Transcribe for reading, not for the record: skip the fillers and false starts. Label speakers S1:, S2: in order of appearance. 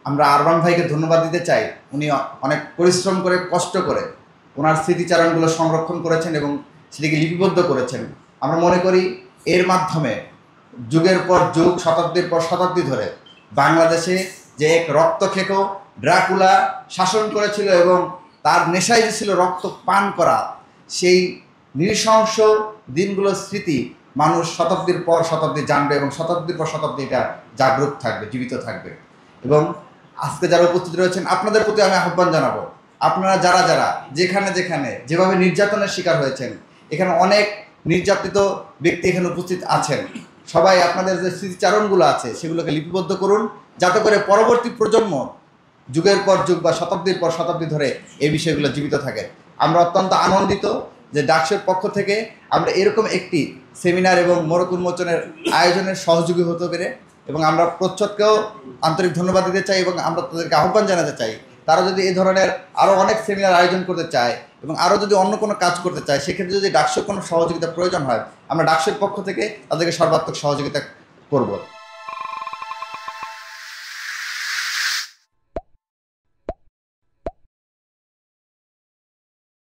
S1: আমরা আরমান ভাইকে ধন্যবাদ দিতে চাই। উনি অনেক পরিশ্রম করে কষ্ট করে ওনার স্মৃতিচারণগুলো সংরক্ষণ করেছেন এবং সেটিকে লিপিবদ্ধ করেছেন। আমরা মনে করি এর মাধ্যমে যুগের পর যুগ, শতাব্দীর পর শতাব্দী ধরে বাংলাদেশে যে এক রক্তখেকো ড্রাকুলা শাসন করেছিল এবং তার নেশাই ছিল রক্ত পান করা, সেই নৃশংস দিনগুলোর স্মৃতি মানুষ শতাব্দীর পর শতাব্দী জানবে এবং শতাব্দীর পর শতাব্দী এটা জাগ্রত থাকবে, জীবিত থাকবে। এবং আজকে যারা উপস্থিত রয়েছেন আপনাদের প্রতি আমি আহ্বান জানাবো, আপনারা যারা যারা যেখানে যেখানে যেভাবে নির্যাতনের শিকার হয়েছেন, এখানে অনেক নির্যাতিত ব্যক্তি এখানে উপস্থিত আছেন, সবাই আপনাদের যে স্মৃতিচারণগুলো আছে সেগুলোকে লিপিবদ্ধ করুন, যাতে করে পরবর্তী প্রজন্ম যুগের পর যুগ বা শতাব্দীর পর শতাব্দী ধরে এই বিষয়গুলো জীবিত থাকে। আমরা অত্যন্ত আনন্দিত যে ডাকসুর পক্ষ থেকে আমরা এরকম একটি সেমিনার এবং মোড়ক উন্মোচনের আয়োজনের সহযোগী হতে পেরে, এবং আমরা প্রচ্ছদকেও আন্তরিক ধন্যবাদ দিতে চাই এবং আমরা তাদেরকে আহ্বান জানাতে চাই তারা যদি এই ধরনের আরও অনেক সেমিনার আয়োজন করতে চায় এবং আরও যদি অন্য কোনো কাজ করতে চায়, সেক্ষেত্রে যদি ডাকসুর কোনো সহযোগিতা প্রয়োজন হয়, আমরা ডাকসুর পক্ষ থেকে তাদেরকে সর্বাত্মক সহযোগিতা করব।